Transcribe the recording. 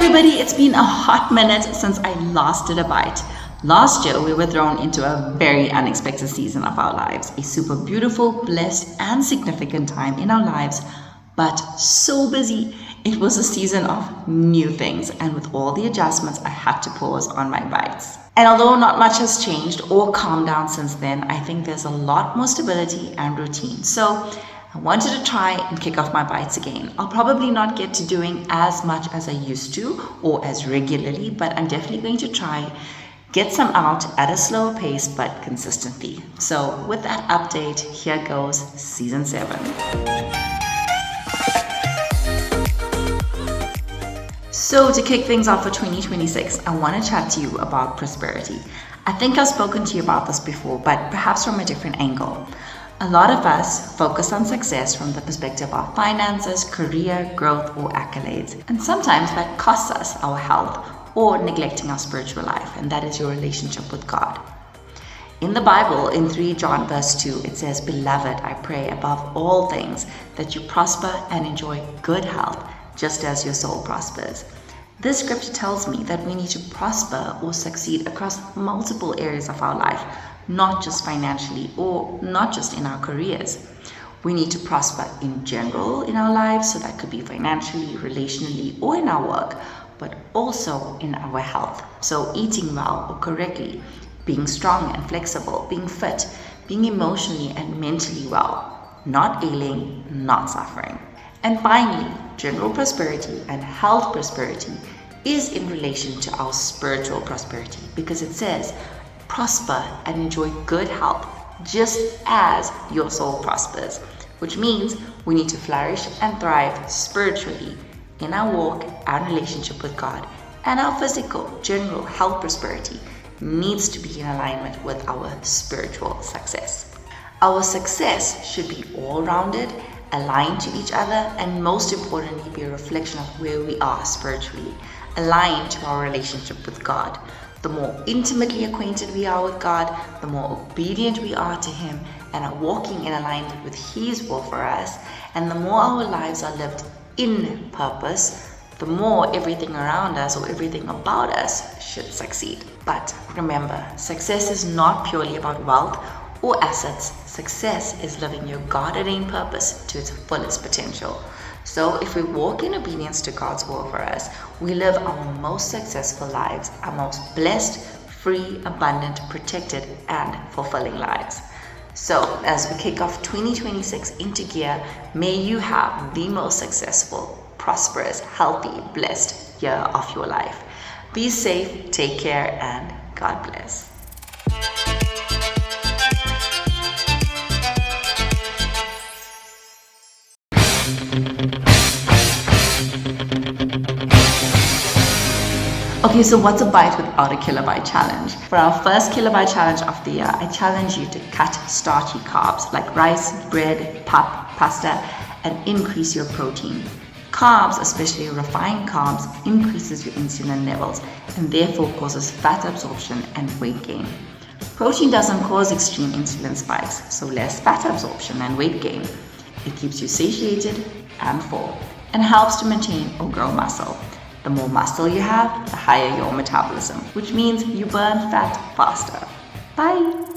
everybody, it's been a hot minute since I last did a bite. Last year, we were thrown into a very unexpected season of our lives, a super beautiful, blessed, and significant time in our lives, but so busy. It was a season of new things, and with all the adjustments, I had to pause on my bites. And although not much has changed or calmed down since then, I think there's a lot more stability and routine. So I wanted to try and kick off my bites again. I'll probably not get to doing as much as I used to or as regularly, but I'm definitely going to try get some out at a slower pace but consistently. So with that update, here goes season 7. So to kick things off for 2026, I want to chat to you about prosperity. I think I've spoken to you about this before, but perhaps from a different angle. A lot of us focus on success from the perspective of finances, career, growth, or accolades. And sometimes that costs us our health or neglecting our spiritual life, and that is your relationship with God. In the Bible, in 3 John verse 2, it says, "Beloved, I pray above all things that you prosper and enjoy good health, just as your soul prospers." This scripture tells me that we need to prosper or succeed across multiple areas of our life, not just financially or not just in our careers. We need to prosper in general in our lives, so that could be financially, relationally, or in our work, but also in our health. So eating well or correctly, being strong and flexible, being fit, being emotionally and mentally well, not ailing, not suffering. And finally, general prosperity and health prosperity is in relation to our spiritual prosperity, because it says, prosper and enjoy good health, just as your soul prospers, which means we need to flourish and thrive spiritually in our walk and relationship with God, and our physical, general health prosperity needs to be in alignment with our spiritual success. Our success should be all-rounded, aligned to each other, and most importantly, be a reflection of where we are spiritually, aligned to our relationship with God. The more intimately acquainted we are with God, the more obedient we are to Him and are walking in alignment with His will for us, and the more our lives are lived in purpose, the more everything around us or everything about us should succeed. But remember, success is not purely about wealth or assets. Success is living your God-ordained purpose to its fullest potential. So if we walk in obedience to God's will for us, we live our most successful lives, our most blessed, free, abundant, protected, and fulfilling lives. So as we kick off 2026 into gear, may you have the most successful, prosperous, healthy, blessed year of your life. Be safe, take care, and God bless. Okay, so what's a bite without a kilobyte challenge? For our first kilobyte challenge of the year, I challenge you to cut starchy carbs like rice, bread, pap, pasta, and increase your protein. Carbs, especially refined carbs, increases your insulin levels and therefore causes fat absorption and weight gain. Protein doesn't cause extreme insulin spikes, so less fat absorption and weight gain. It keeps you satiated and full and helps to maintain or grow muscle. The more muscle you have, the higher your metabolism, which means you burn fat faster. Bye!